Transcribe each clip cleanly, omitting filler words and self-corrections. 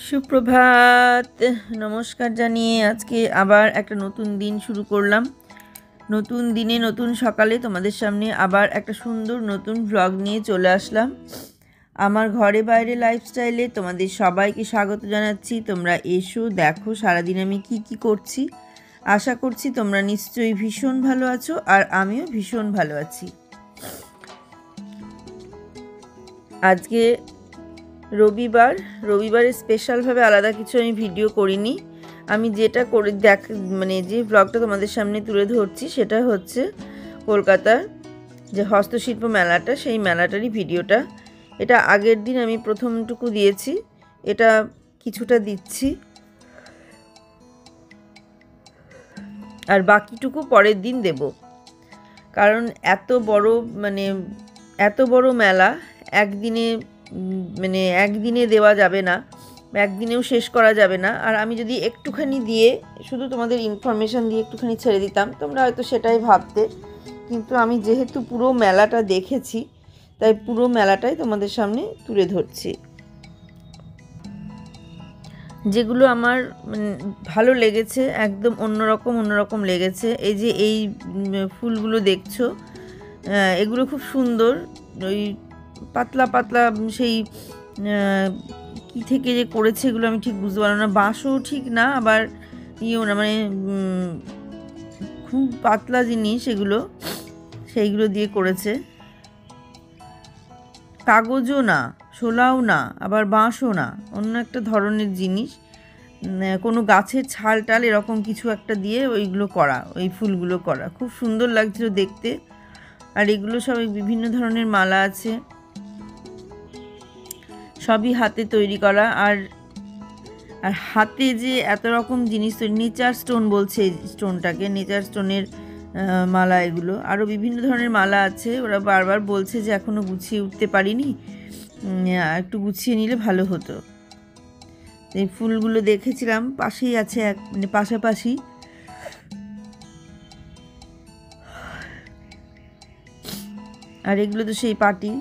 সুপ্রভাত, নমস্কার জানিয়ে আজকে আবার একটা নতুন দিন শুরু করলাম। নতুন দিনে নতুন সকালে তোমাদের সামনে আবার একটা সুন্দর নতুন ভ্লগ নিয়ে চলে আসলাম। আমার ঘরে বাইরে লাইফস্টাইলে তোমাদের সবাইকে স্বাগত জানাচ্ছি। তোমরা এসো, দেখো সারাদিন আমি কি করছি। আশা করছি তোমরা নিশ্চয়ই ভীষণ ভালো আছো, আর আমিও ভীষণ ভালো আছি। আজকে রবিবারে স্পেশালভাবে আলাদা কিছু আমি ভিডিও করিনি। আমি যেটা করে যে ব্লগটা তোমাদের সামনে তুলে ধরছি সেটা হচ্ছে কলকাতার যে হস্তশিল্প মেলাটা, সেই মেলাটারই ভিডিওটা। এটা আগের দিন আমি প্রথমটুকু দিয়েছি, এটা কিছুটা দিচ্ছি, আর বাকিটুকু পরের দিন দেব। কারণ এত বড় মেলা একদিনে দেওয়া যাবে না, একদিনেও শেষ করা যাবে না। আর আমি যদি একটুখানি দিয়ে শুধু তোমাদের ইনফরমেশান দিয়ে একটুখানি ছেড়ে দিতাম, তোমরা হয়তো সেটাই ভাবতে। কিন্তু আমি যেহেতু পুরো মেলাটা দেখেছি, তাই পুরো মেলাটাই তোমাদের সামনে তুলে ধরছি। যেগুলো আমার ভালো লেগেছে, একদম অন্যরকম লেগেছে। এই ফুলগুলো দেখছো, এগুলো খুব সুন্দর। ওই পাতলা পাতলা সেই কী থেকে যে করেছে এগুলো আমি ঠিক বুঝতে পারলাম না। বাঁশও ঠিক না, আবার ইয়েও না, খুব পাতলা জিনিস এগুলো, সেইগুলো দিয়ে করেছে। কাগজও না, শোলাও না, আবার বাঁশও না, অন্য একটা ধরনের জিনিস। কোনো গাছের ছাল টাল এরকম কিছু একটা দিয়ে ওইগুলো করা, ওই ফুলগুলো করা খুব সুন্দর লাগছিল দেখতে। আর এগুলো সব বিভিন্ন ধরনের মালা আছে, সবই হাতে তৈরি করা। আর হাতে যে এত রকম জিনিস তৈরি, নেচার স্টোন বলছে এই স্টোনটাকে, নেচার স্টোনের মালা। এগুলো আরও বিভিন্ন ধরনের মালা আছে। ওরা বারবার বলছে যে এখনও গুছিয়ে উঠতে পারিনি, একটু গুছিয়ে নিলে ভালো হতো। এই ফুলগুলো দেখেছিলাম, পাশেই আছে পাশাপাশি। আর এগুলো তো সেই পাটি,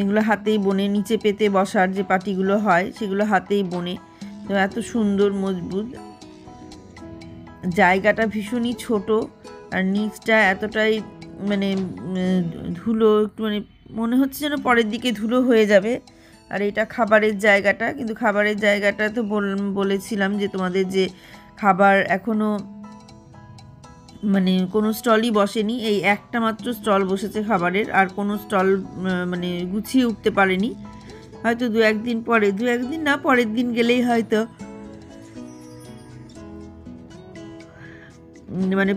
এগুলো হাতেই বোনে, নিচে পেতে বসার যে পাটিগুলো হয় সেগুলো হাতেই বোনে। তো এত সুন্দর মজবুত। জায়গাটা ভীষণই ছোট, আর নিচটা এতটাই ধুলো, একটু মনে হচ্ছে যেন পরের দিকে ধুলো হয়ে যাবে। আর এটা খাবারের জায়গাটা, কিন্তু খাবারের জায়গাটা তো বলেছিলাম যে তোমাদের যে খাবার এখনও কোনো স্টলই বসেনি। এই একটা মাত্র স্টল বসেছে খাবারের, আর কোনো স্টল গুছিয়ে উঠতে পারেনি। হয়তো দু একদিন না, পরের দিন গেলেই হয়তো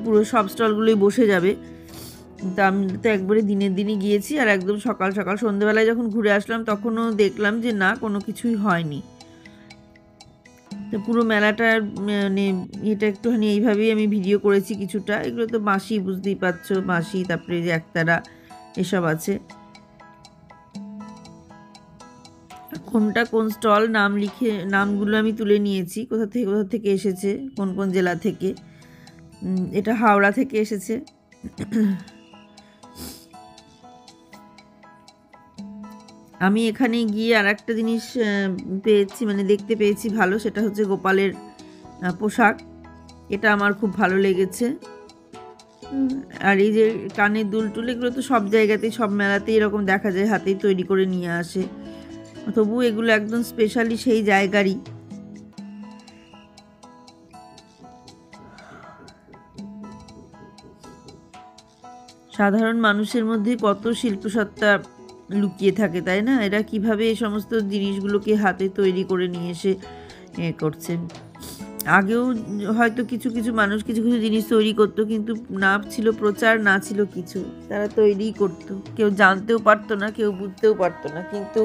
পুরো সব স্টলগুলোই বসে যাবে। তা আমি তো একবারে দিনের দিনই গিয়েছি, আর একদম সকাল সকাল সন্ধ্যেবেলায় যখন ঘুরে আসলাম তখনও দেখলাম যে না, কোনো কিছুই হয়নি। তো পুরো মেলাটার এটা একটুখানি এইভাবেই আমি ভিডিও করেছি কিছুটা। এগুলো তো বাঁশি, বুঝতেই পারছো, বাঁশি, তারপরে যে একতারা, এসব আছে। কোনটা কোন স্টল নামগুলো আমি তুলে নিয়েছি, কোথা থেকে এসেছে, কোন জেলা থেকে। এটা হাওড়া থেকে এসেছে। আমি এখানে গিয়ে আর একটা জিনিস পেয়েছি, দেখতে পেয়েছি ভালো, সেটা হচ্ছে গোপালের পোশাক। এটা আমার খুব ভালো লেগেছে। আর এই যে কানের দুল এগুলো তো সব জায়গাতেই, সব মেলাতেই এরকম দেখা যায়, হাতেই তৈরি করে নিয়ে আসে। তবু এগুলো একদম স্পেশালি সেই জায়গারই। সাধারণ মানুষের মধ্যে কত শিল্পসত্তা লুকিয়ে থাকে, তাই না? এরা কিভাবে এই সমস্ত জিনিসগুলোকে হাতে তৈরি করে নিয়ে এসে করছে। আগেও হয়তো কিছু মানুষ কিছু জিনিস তৈরি করতো, কিন্তু না ছিল প্রচার, না ছিল কিছু, তারা তৈরিই করতো। কেউ জানতেও পারতো না, কেউ বুঝতেও পারতো না। কিন্তু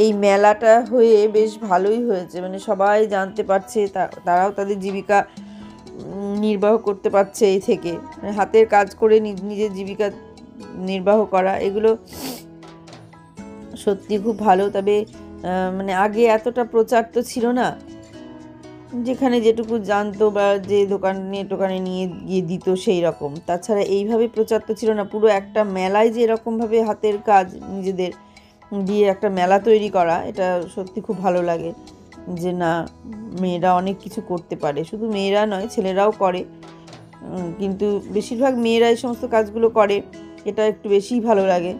এই মেলাটা হয়ে বেশ ভালোই হয়েছে, সবাই জানতে পারছে, তারাও তাদের জীবিকা নির্বাহ করতে পারছে এই থেকে। হাতের কাজ করে নিজের জীবিকা নির্বাহ করা, এগুলো সত্যি খুব ভালো। তবে আগে এতটা প্রচার তো ছিল না, যেখানে যেটুকু জানতো বা যে দোকানে নিয়ে গিয়ে দিত সেই রকম। তাছাড়া এইভাবে প্রচার তো ছিল না। পুরো একটা মেলায় যে এরকমভাবে হাতের কাজ নিজেদের দিয়ে একটা মেলা তৈরি করা, এটা সত্যি খুব ভালো লাগে যে না, মেয়েরা অনেক কিছু করতে পারে। শুধু মেয়েরা নয়, ছেলেরাও করে, কিন্তু বেশিরভাগ মেয়েরা এই সমস্ত কাজগুলো করে, এটা একটু বেশিই ভালো লাগে।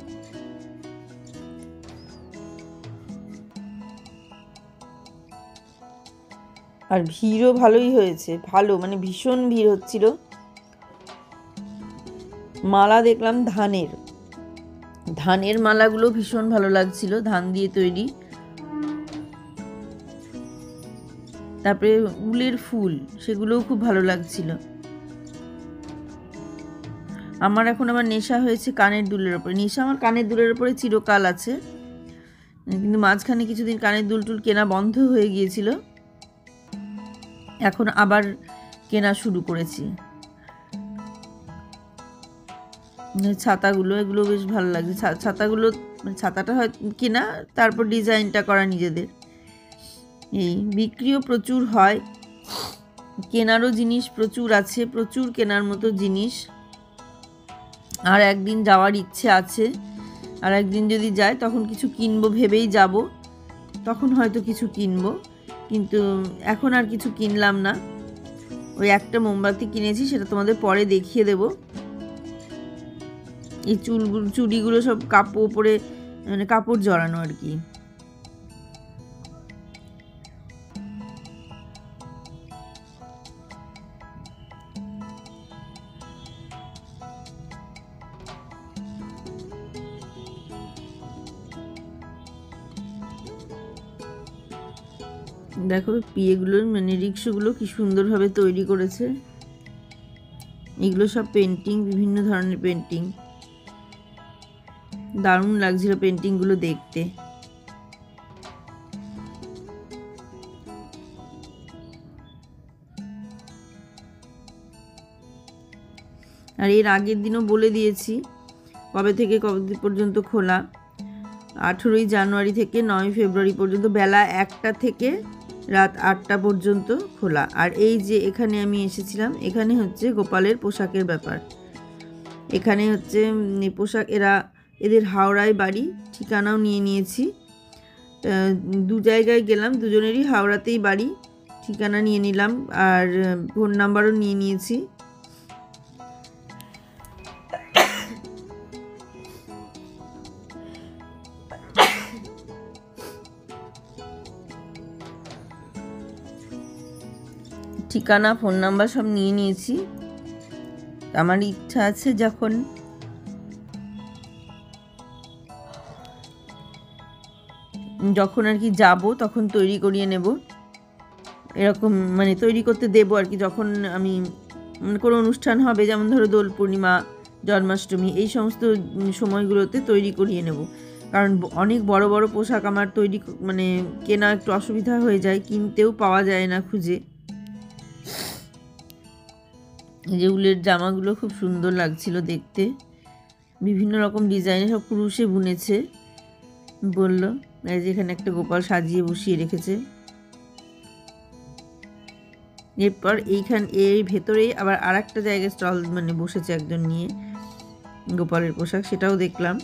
আর ভিড়ও ভালোই হয়েছে, ভালো মানে ভীষণ ভিড় হচ্ছিল। মালা দেখলাম ধানের মালাগুলো ভীষণ ভালো লাগছিল, ধান দিয়ে তৈরি। তারপরে উলের ফুল, সেগুলোও খুব ভালো লাগছিল। আমার নেশা হয়েছে কানের দুলের ওপরে। নেশা আমার কানের দুলের ওপরে চিরকাল আছে, কিন্তু মাঝখানে কিছুদিন কানের দুল টুল কেনা বন্ধ হয়ে গিয়েছিল, এখন আবার কেনা শুরু করেছি। ছাতাগুলো, এগুলো বেশ ভালো লাগছে। ছাতাগুলো, ছাতাটা হয় কেনা, তারপর ডিজাইনটা করা নিজেদের। এই বিক্রিও প্রচুর হয়, কেনারও জিনিস প্রচুর আছে, প্রচুর কেনার মতো জিনিস। আর একদিন যাওয়ার ইচ্ছে আছে, আর একদিন যদি যাই তখন কিছু কিনবো ভেবেই যাব, তখন হয়তো কিছু কিনবো, কিন্তু এখন আর কিছু কিনলাম না। ওই একটা মোমবাতি কিনেছি, সেটা তোমাদের পরে দেখিয়ে দেব। এই চুড়িগুলো সব ওপরে মানে কাপড় জড়ানো আর কি। দেখো পিয়েগুলোর মানে রিক্সাগুলো কি সুন্দরভাবে তৈরি করেছে। এগুলো সব পেন্টিং, বিভিন্ন ধরনের পেন্টিং, দারুণ লাগছিল পেন্টিংগুলো দেখতে। আর এর আগের দিনও বলে দিয়েছি কবে থেকে কবে পর্যন্ত খোলা। 18ই জানুয়ারি থেকে 9ই ফেব্রুয়ারি পর্যন্ত বেলা 1টা থেকে রাত 8টা পর্যন্ত খোলা। আর এই যে এখানে আমি এসেছিলাম, এখানে হচ্ছে গোপালের পোশাকের ব্যাপার। এখানে হচ্ছে পোশাক, এদের হাওড়ায় বাড়ি, ঠিকানাও নিয়ে নিয়েছি। দু জায়গায় গেলাম, দুজনেরই হাওড়াতেই বাড়ি, ঠিকানা নিয়ে নিলাম, আর ফোন নাম্বারও নিয়ে নিয়েছি। ঠিকানা, ফোন নাম্বার সব নিয়ে নিয়েছি। আমার ইচ্ছা আছে যখন আর কি যাব, তখন তৈরি করিয়ে নেব, এরকম মানে তৈরি করতে দেবো আর কি। যখন আমি কোনো অনুষ্ঠান হবে, যেমন ধরো দোল পূর্ণিমা, জন্মাষ্টমী, এই সমস্ত সময়গুলোতে তৈরি করিয়ে নেব। কারণ অনেক বড় বড় পোশাক আমার তৈরি মানে কেনা একটু অসুবিধা হয়ে যায়, কিনতেও পাওয়া যায় না খুঁজে। এই যে উলের জামাগুলো খুব সুন্দর লাগছিল দেখতে, বিভিন্ন রকম ডিজাইনের, সব কুরুশে বুনেছে বললো। এই যে এখানে একটা গোপাল সাজিয়ে বসিয়ে রেখেছে। এরপর এই ভেতরেই আবার আর একটা জায়গায় স্টল মানে বসেছে একজন নিয়ে গোপালের পোশাক, সেটাও দেখলাম।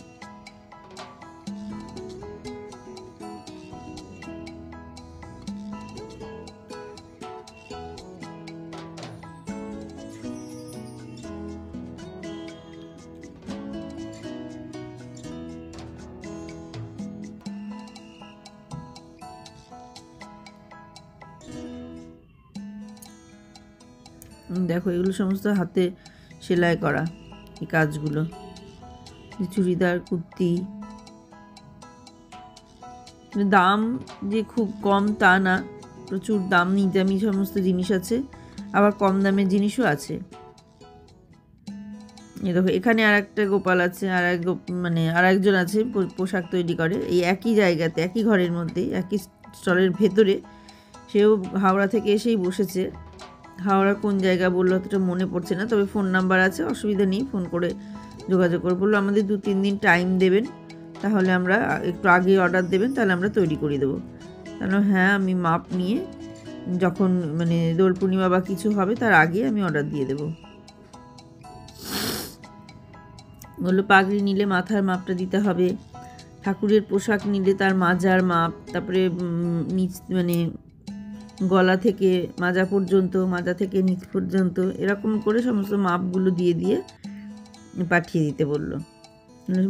দেখো এগুলো সমস্ত হাতে সেলাই করা এই কাজগুলো। চুড়িদার, কুর্তি, দাম যে খুব কম তা না, প্রচুর দামি দামি সমস্ত জিনিস আছে, আবার কম দামের জিনিসও আছে। দেখো এখানে আর একটা গোপাল আছে, আর একজন আছে পোশাক তৈরি করে, এই একই জায়গাতে, একই ঘরের মধ্যেই, একই স্টলের ভেতরে। সেও হাওড়া থেকে এসেই বসেছে। হাওড়া কোন জায়গা বললো অতটা মনে পড়ছে না, তবে ফোন নাম্বার আছে, অসুবিধা নেই, ফোন করে যোগাযোগ করে বললো আমাদের 2-3 দিন টাইম দেবেন, তাহলে আমরা একটু আগে অর্ডার দেবেন, তাহলে আমরা তৈরি করে দেবো। তাহলে হ্যাঁ, আমি মাপ নিয়ে যখন মানে দোল পূর্ণিমা বা কিছু হবে তার আগে আমি অর্ডার দিয়ে দেবো। বললো পাগড়ি নিলে মাথার মাপটা দিতে হবে, ঠাকুরের পোশাক নিলে তার মাজার মাপ, তারপরে নিচ মানে গলা থেকে মাজা পর্যন্ত, মাজা থেকে নিচ পর্যন্ত এরকম করে সমস্ত মাপগুলো দিয়ে দিয়ে পাঠিয়ে দিতে বললো।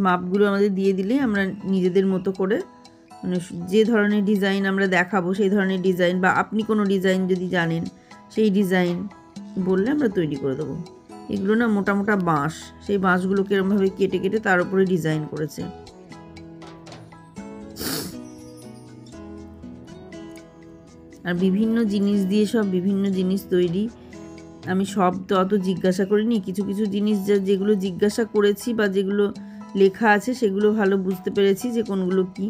মাপগুলো আমাদের দিয়ে দিলে আমরা নিজেদের মতো করে মানে যে ধরনের ডিজাইন আমরা দেখাবো সেই ধরনের ডিজাইন, বা আপনি কোনো ডিজাইন যদি জানেন সেই ডিজাইন বললে আমরা তৈরি করে দেবো। এগুলো না মোটা মোটা বাঁশ, সেই বাঁশগুলোকে এরকমভাবে কেটে কেটে তার উপরে ডিজাইন করেছে। আর বিভিন্ন জিনিস দিয়ে সব বিভিন্ন জিনিস তৈরি। আমি সব তো অত জিজ্ঞাসা করিনি, কিছু কিছু জিনিস যেগুলো জিজ্ঞাসা করেছি বা যেগুলো লেখা আছে সেগুলো ভালো বুঝতে পেরেছি যে কোনগুলো কি।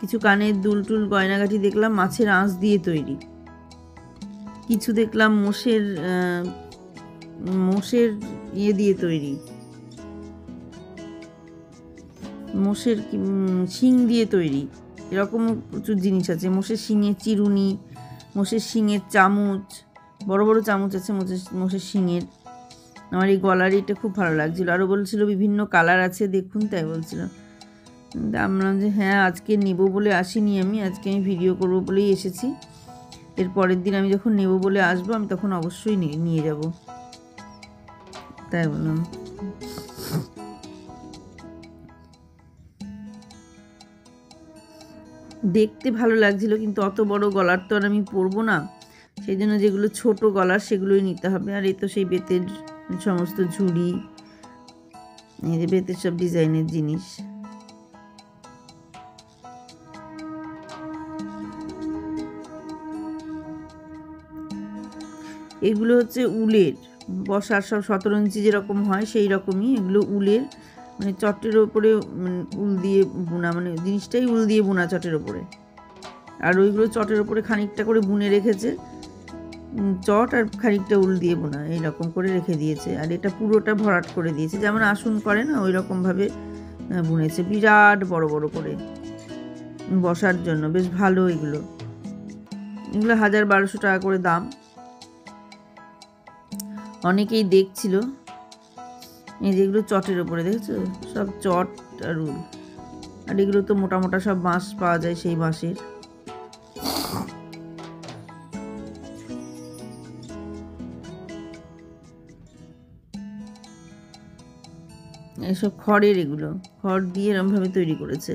কিছু কানের দুল টুল গয়নাগাটি দেখলাম মাছের আঁশ দিয়ে তৈরি, কিছু দেখলাম মোষের ইয়ে দিয়ে তৈরি, মোষের শিং দিয়ে তৈরি, এরকম প্রচুর জিনিস আছে। মোষের শিঙের চিরুনি, মোষের শিঙের চামচ, বড় বড় চামচ আছে মোষের শিঙের। আমার এই গলার এটা খুব ভালো লাগছিলো। আরও বলছিল বিভিন্ন কালার আছে দেখুন, তাই বলছিল। আমরা যে হ্যাঁ আজকে নেব বলে আসিনি, আজকে আমি ভিডিও করব বলেই এসেছি। এর পরের দিন আমি যখন নেব বলে আসবো আমি তখন অবশ্যই নিয়ে যাব, তাই বললাম। দেখতে ভালো লাগছিল, কিন্তু অত বড় গলার তো আর আমি পরবো না, সেই জন্য যেগুলো ছোট গলার সেগুলোই নিতে হবে। আর এই তো সেই বেতের সমস্ত ঝুড়ি, এই যে বেতের সব ডিজাইনের জিনিস। এগুলো হচ্ছে উলের, বসার সব 17 ইঞ্চি যেরকম হয় সেই রকমই এগুলো উলের, মানে চটের ওপরে উল দিয়ে বোনা, মানে জিনিসটাই উল দিয়ে বোনা চটের ওপরে। আর ওইগুলো চটের ওপরে খানিকটা করে বুনে রেখেছে, চট আর খানিকটা উল দিয়ে বোনা এইরকম করে রেখে দিয়েছে। আর এটা পুরোটা ভরাট করে দিয়েছে, যেমন আসন করে না ওই রকমভাবে বুনেছে, বিরাট বড় বড় করে বসার জন্য। বেশ ভালো এগুলো 1000-1200 টাকা করে দাম। অনেকেই দেখছিল, এই যেগুলো চটের ওপরে দেখছো সব চট আর উল। আর এগুলো তো মোটা মোটা সব বাঁশ পাওয়া যায়, সেই বাঁশের। এসব খড়ের, এগুলো খড় দিয়ে এরমভাবে তৈরি করেছে।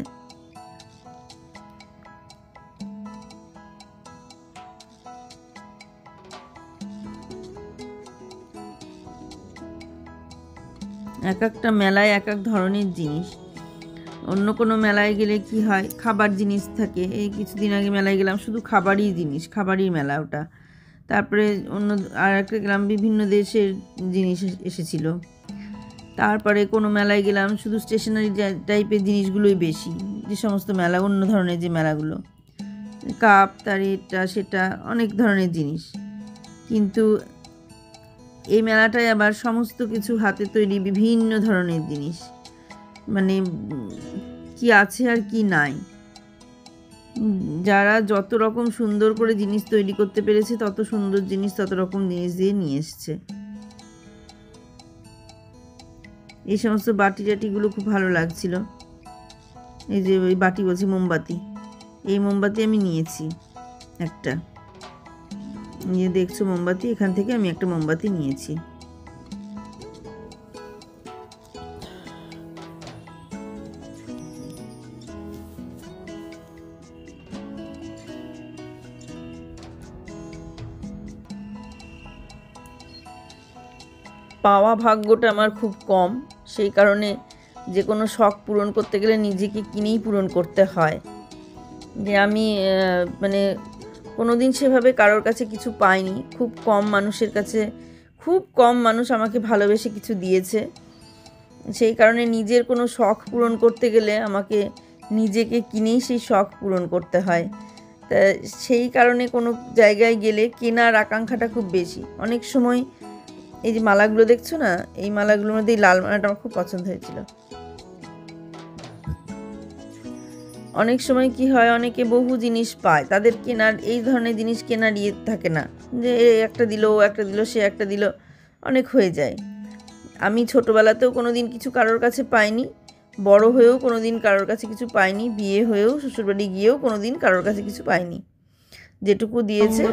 এক একটা মেলায় এক এক ধরনের জিনিস। অন্য কোনো মেলায় গেলে কি হয়, খাবার জিনিস থাকে। এই কিছুদিন আগে মেলায় গেলাম, শুধু খাবারই জিনিস, খাবারই মেলা ওটা। তারপরে অন্য আর একটা গেলাম, বিভিন্ন দেশের জিনিস এসেছিল। তারপরে কোনো মেলায় গেলাম, শুধু স্টেশনারি টাইপের জিনিসগুলোই বেশি, যে সমস্ত মেলা, অন্য ধরনের যে মেলাগুলো, কাপ তার এটা সেটা অনেক ধরনের জিনিস। কিন্তু এই মেলাটায় আবার সমস্ত কিছু হাতে তৈরি বিভিন্ন ধরনের জিনিস, মানে কি আছে আর কি নাই। যারা যত রকম সুন্দর করে জিনিস তৈরি করতে পেরেছে, তত সুন্দর জিনিস তত রকম জিনিস দিয়ে নিয়ে এসছে। এই সমস্ত বাটি টাটিগুলো খুব ভালো লাগছিল। এই যে ওই বাটি বলছি, মোমবাতি, এই মোমবাতি আমি নিয়েছি একটা, নিয়ে দেখছো মোমবাতি, এখান থেকে আমি একটা মোমবাতি নিয়েছি। পাওয়া ভাগ্যটা আমার খুব কম, সেই কারণে যে কোনো শখ পূরণ করতে গেলে নিজেকে কিনেই পূরণ করতে হয়। যে আমি মানে কোনো দিন সেভাবে কারোর কাছে কিছু পাইনি, খুব কম মানুষের কাছে, খুব কম মানুষ আমাকে ভালোবেসে কিছু দিয়েছে। সেই কারণে নিজের কোনো শখ পূরণ করতে গেলে আমাকে নিজেকে কিনেই সেই শখ পূরণ করতে হয়। তা সেই কারণে কোনো জায়গায় গেলে কেনার আকাঙ্ক্ষাটা খুব বেশি। অনেক সময় এই যে মালাগুলো দেখছো না, এই মালাগুলোর মধ্যে এই লাল মালাটা আমার খুব পছন্দ হয়েছিল। অনেক সময় কি হয়, অনেকে বহু জিনিস পায়, তাদের কেনার এই ধরনের জিনিস কেনার ইয়ে থাকে না, যে একটা দিল, ও একটা দিল, সে একটা দিল, অনেক হয়ে যায়। আমি ছোটোবেলাতেও কোনো দিন কিছু কারোর কাছে পাইনি, বড় হয়েও কোনো দিন কারোর কাছে কিছু পাইনি, বিয়ে হয়েও শ্বশুরবাড়ি গিয়েও কোনো দিন কারোর কাছে কিছু পাইনি। যেটুকু দিয়েছে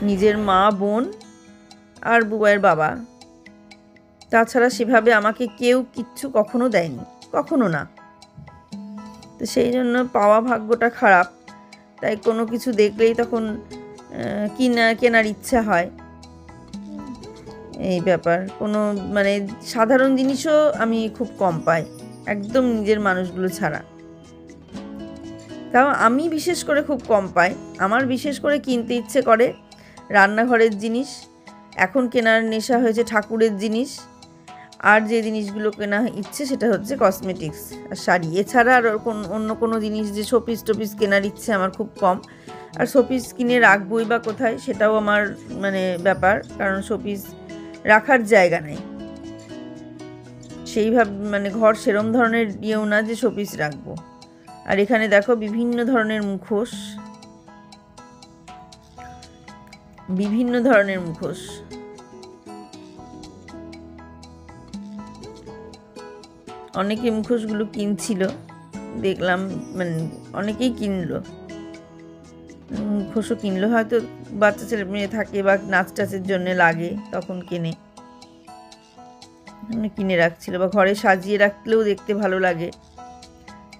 নিজের মা, বোন আর বুবাইয়ের বাবা, তাছাড়া সেভাবে আমাকে কেউ কিচ্ছু কখনো দেয়নি, কখনো না। তো সেই জন্য পাওয়া ভাগ্যটা খারাপ, তাই কোনো কিছু দেখলেই তখন কেনার ইচ্ছা হয়। এই ব্যাপার। কোনো মানে সাধারণ জিনিসও আমি খুব কম পাই, একদম নিজের মানুষগুলো ছাড়া। তাও আমি বিশেষ করে খুব কম পাই। আমার বিশেষ করে কিনতে ইচ্ছে করে রান্নাঘরের জিনিস, এখন কেনার নেশা হয়েছে ঠাকুরের জিনিস, আর যে জিনিসগুলো কেনা ইচ্ছে সেটা হচ্ছে কসমেটিক্স আর শাড়ি। এছাড়া আর অন্য কোনো জিনিস যে শোপিস টোপিস কেনার ইচ্ছে আমার খুব কম। আর শোপিস কিনে রাখবই বা কোথায় সেটাও আমার মানে ব্যাপার, কারণ শোপিস রাখার জায়গা নেই সেইভাবে, মানে ঘর সেরম ধরনের ইয়েও না যে শোপিস রাখবো। আর এখানে দেখো বিভিন্ন ধরনের মুখোশ, বিভিন্ন ধরনের মুখোশ। অনেকে মুখোশগুলো কিনছিল, দেখলাম মানে অনেকেই কিনলো, মুখোশও কিনলো, হয়তো বাচ্চা ছেলে মেয়ে থাকে বা নাচ টাচের জন্য লাগে তখন কিনে রাখছিল, বা ঘরে সাজিয়ে রাখলেও দেখতে ভালো লাগে,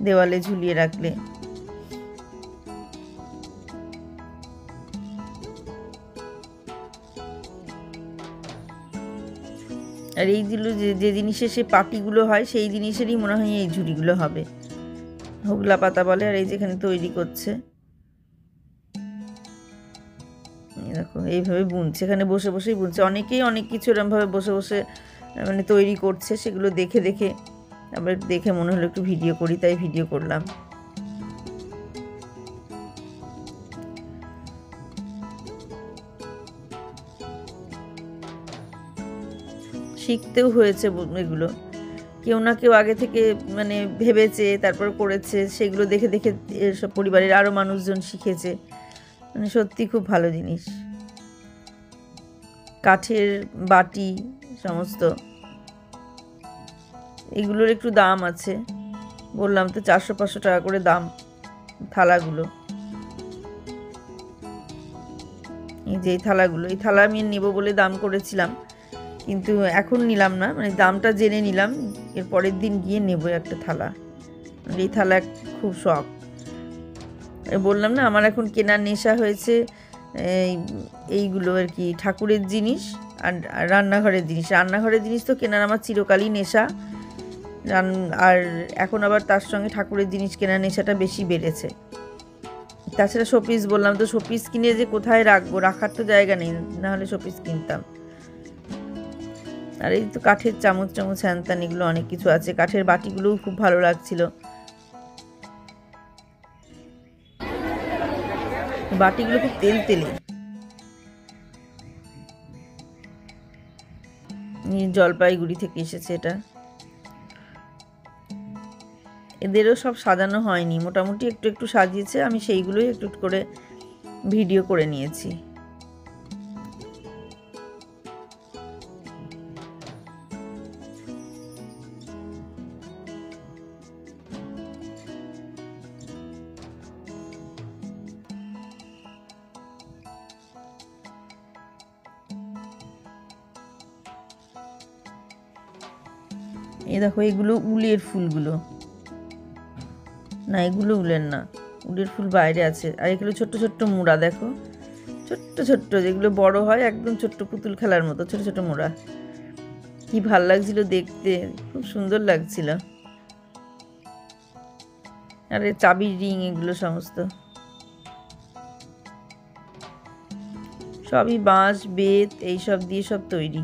দেওয়ালে ঝুলিয়ে রাখলে। আর এইগুলো যে জিনিসের সে পাটিগুলো হয় সেই জিনিসেরই মনে হয় এই ঝুড়িগুলো হবে, হোগলা পাতা বলে। আর এই যেখানে তৈরি করছে দেখো এইভাবে বুনছে, এখানে বসে বসেই বুনছে। অনেকেই অনেক কিছু এরমভাবে বসে বসে মানে তৈরি করছে, সেগুলো দেখে দেখে আবার দেখে মনে হলো একটু ভিডিও করি, তাই ভিডিও করলাম। শিখতেও হয়েছে এগুলো, কেউ না কেউ আগে থেকে মানে ভেবেছে তারপর করেছে, সেগুলো দেখে দেখে সব পরিবারের আরও মানুষজন শিখেছে। মানে সত্যি খুব ভালো জিনিস। কাঠের বাটি সমস্ত, এগুলোর একটু দাম আছে, বললাম তো 400-500 টাকা করে দাম থালাগুলো। এই যে থালাগুলো, এই থালা আমি নেবো বলে দাম করেছিলাম, কিন্তু এখন নিলাম না, মানে দামটা জেনে নিলাম, এর পরের দিন গিয়ে নেবো একটা থালা। এই থালা খুব শখ। বললাম না আমার এখন কেনার নেশা হয়েছে এইগুলো আর কি, ঠাকুরের জিনিস আর রান্নাঘরের জিনিস। রান্নাঘরের জিনিস তো কেনার আমার চিরকালই নেশা, আর এখন আবার তার সঙ্গে ঠাকুরের জিনিস কেনার নেশাটা বেশি বেড়েছে। তাছাড়া শোপিস বললাম তো, শোপিস কিনে যে কোথায় রাখবো, রাখার তো জায়গা নেই, নাহলে শোপিস কিনতাম। আর এই তো কাঠের চামচ হ্যানত্যান এগুলো অনেক কিছু আছে। কাঠের বাটিগুলোও খুব ভালো লাগছিল, বাটিগুলো খুব তেলে। জলপাইগুড়ি থেকে এসেছে এটা। এদেরও সব সাজানো হয়নি, মোটামুটি একটু একটু সাজিয়েছে, আমি সেইগুলোই একটু করে ভিডিও করে নিয়েছি। এই দেখো এগুলো উলের ফুলগুলো, না এগুলো উলের না, উলের ফুল বাইরে আছে। আর এগুলো ছোট্ট ছোট্ট মোড়া, দেখো ছোট্ট ছোট্ট, যেগুলো বড় হয় একদম ছোট্ট পুতুল খেলার মতো, ছোট ছোট মোড়া। কি ভাল লাগছিল দেখতে, খুব সুন্দর লাগছিল। আর চাবির রিং, এগুলো সমস্ত সবই বাঁশ বেত এইসব দিয়ে সব তৈরি,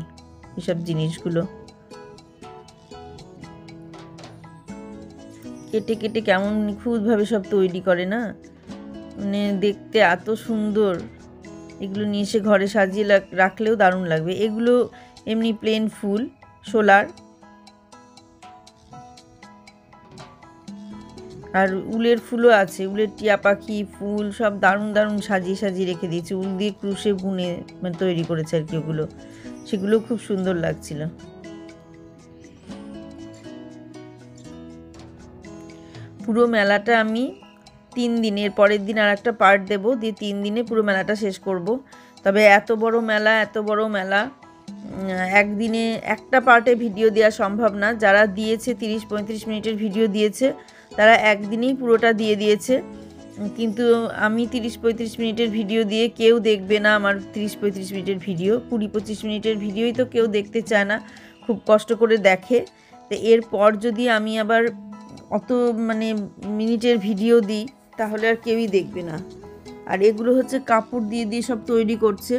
এইসব জিনিসগুলো কেটে কেটে কেমন নিখুঁতভাবে সব তৈরি করে না, মানে দেখতে এত সুন্দর। এগুলো নিয়ে এসে ঘরে সাজিয়ে রাখলেও দারুণ লাগবে। এগুলো এমনি প্লেন ফুল, শোলার। আর উলের ফুলও আছে, উলের টিয়া পাখি ফুল সব দারুণ দারুণ সাজিয়ে সাজিয়ে রেখে দিয়েছে, উল দিয়ে ক্রুশে বুনে মানে তৈরি করেছে আর কি ওগুলো, সেগুলো খুব সুন্দর লাগছিল। পুরো মেলাটা আমি 3 দিনের, পরের দিন আর একটা পার্ট দেবো, দিয়ে 3 দিনে পুরো মেলাটা শেষ করব। তবে এত বড় মেলা একদিনে একটা পার্টে ভিডিও দেওয়া সম্ভব না। যারা দিয়েছে 30-35 মিনিটের ভিডিও দিয়েছে তারা একদিনেই পুরোটা দিয়ে দিয়েছে, কিন্তু আমি 30-35 মিনিটের ভিডিও দিয়ে কেউ দেখবে না আমার 30-35 মিনিটের ভিডিও। 20-25 মিনিটের ভিডিওই তো কেউ দেখতে চায় না, খুব কষ্ট করে দেখে। তো এরপর যদি আমি আবার অত মিনিটের ভিডিও দিই তাহলে আর কেউই দেখবে না। আর এগুলো হচ্ছে কাপড় দিয়ে দিয়ে সব তৈরি করছে,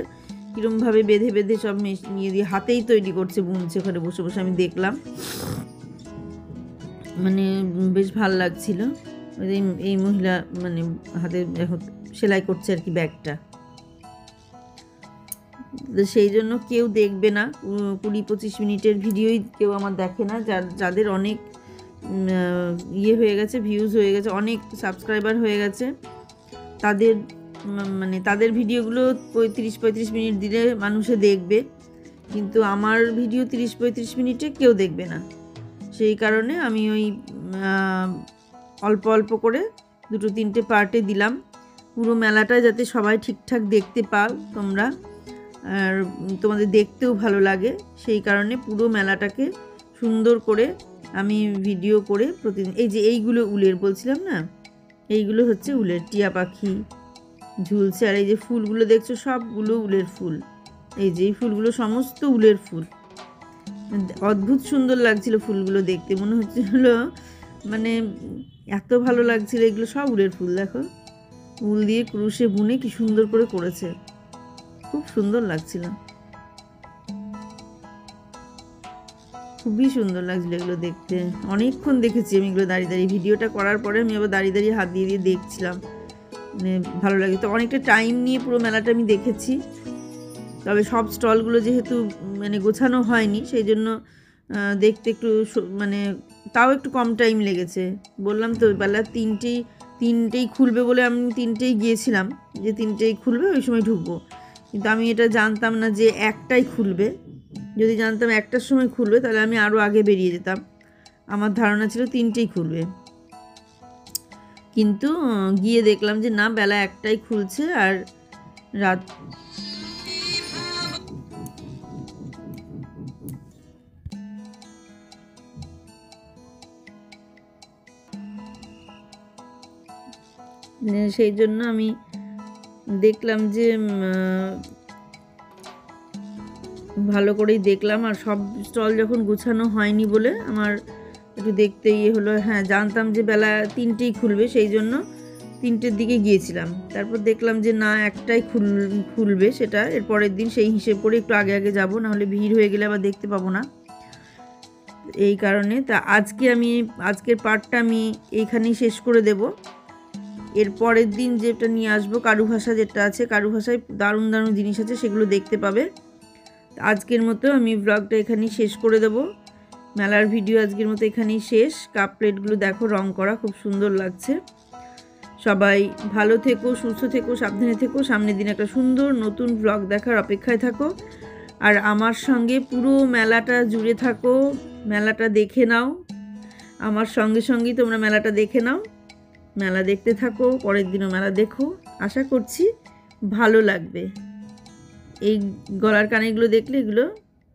কীরমভাবে বেঁধে বেঁধে সব নিয়ে দিয়ে হাতেই তৈরি করছে, বুনছে ওখানে বসে বসে আমি দেখলাম, বেশ ভাল লাগছিল। এই মহিলা হাতে এখন সেলাই করছে আর কি ব্যাগটা, সেই জন্য কেউ দেখবে না। 20-25 মিনিটের ভিডিওই কেউ আমার দেখে না। যাদের অনেক হয়ে গেছে, ভিউজ হয়ে গেছে, অনেক সাবস্ক্রাইবার হয়ে গেছে, তাদের ভিডিওগুলো 30-35 মিনিট দিলে মানুষে দেখবে, কিন্তু আমার ভিডিও 30-35 মিনিটে কেউ দেখবে না। সেই কারণে আমি ওই অল্প অল্প করে 2-3টে পার্টে দিলাম, পুরো মেলাটা যাতে সবাই ঠিকঠাক দেখতে পাও তোমরা, আর তোমাদের দেখতেও ভালো লাগে। সেই কারণে পুরো মেলাটাকে সুন্দর করে আমি ভিডিও করে প্রতিদিন। এই যে এইগুলো উলের বলছিলাম না, এইগুলো হচ্ছে উলের, টিয়া পাখি ঝুলছে। আর এই যে ফুলগুলো দেখছো সবগুলো উলের ফুল, এই যে এই ফুলগুলো সমস্ত উলের ফুল। অদ্ভুত সুন্দর লাগছিল ফুলগুলো দেখতে, মনে হচ্ছিল এত ভালো লাগছিল। এগুলো সব উলের ফুল, দেখো উল দিয়ে ক্রুশে বুনে কি সুন্দর করে করেছে, খুব সুন্দর লাগছিল, খুবই সুন্দর লাগছিল এগুলো দেখতে। অনেকক্ষণ দেখেছি আমি এগুলো দাঁড়িয়ে দাঁড়িয়ে, ভিডিওটা করার পরে আমি আবার দাঁড়িয়ে দাঁড়িয়ে হাত দিয়ে দিয়ে দেখছিলাম, ভালো লাগে। তো অনেকটা টাইম নিয়ে পুরো মেলাটা আমি দেখেছি। তবে সব স্টলগুলো যেহেতু গোছানো হয়নি, সেই জন্য দেখতে একটু তাও একটু কম টাইম লেগেছে। বললাম তো বেলা তিনটেই খুলবে বলে আমি 3টেই গিয়েছিলাম, যে 3টেই খুলবে ওই সময় ঢুকবো, কিন্তু আমি এটা জানতাম না যে একটাই খুলবে। যদি জানতাম 1টার সময় খুলবে তাহলে আমি আরও আগে বেরিয়ে যেতাম। আমার ধারণা ছিল 3টেই খুলবে, কিন্তু গিয়ে দেখলাম যে না, বেলা 1টাই খুলছে। আর রাত সেই জন্য আমি দেখলাম যে ভালো করেই দেখলাম। আর সব স্টল যখন গুছানো হয়নি বলে আমার একটু দেখতে হলো। হ্যাঁ, জানতাম যে বেলা 3টেই খুলবে, সেই জন্য 3টের দিকে গিয়েছিলাম। তারপর দেখলাম যে না, একটাই খুলবে, সেটা এর পরের দিন সেই হিসেব করে একটু আগে আগে যাবো, নাহলে ভিড় হয়ে গেলে আবার দেখতে পাবো না। এই কারণে আজকের পার্টটা আমি এইখানেই শেষ করে দেব। এর পরের দিন যেটা নিয়ে আসবো, কারুভাষা যেটা আছে, কারুভাষায় দারুণ দারুণ জিনিস আছে, সেগুলো দেখতে পাবে। আজকের মতো আমি ব্লগটা এখানেই শেষ করে দেব। মেলার ভিডিও আজকের মতো এখানেই শেষ। কাপ প্লেটগুলো দেখো রং করা, খুব সুন্দর লাগছে। সবাই ভালো থেকো, সুস্থ থেকো, সাবধানে থেকো। সামনের দিন একটা সুন্দর নতুন ব্লগ দেখার অপেক্ষায় থাকো, আর আমার সঙ্গে পুরো মেলাটা জুড়ে থাকো। মেলাটা দেখে নাও, আমার সঙ্গে সঙ্গেই তোমরা মেলাটা দেখে নাও, মেলা দেখতে থাকো, পরের দিনও মেলা দেখো। আশা করছি ভালো লাগবে। এই গলার কানেরগুলো দেখলে এগুলো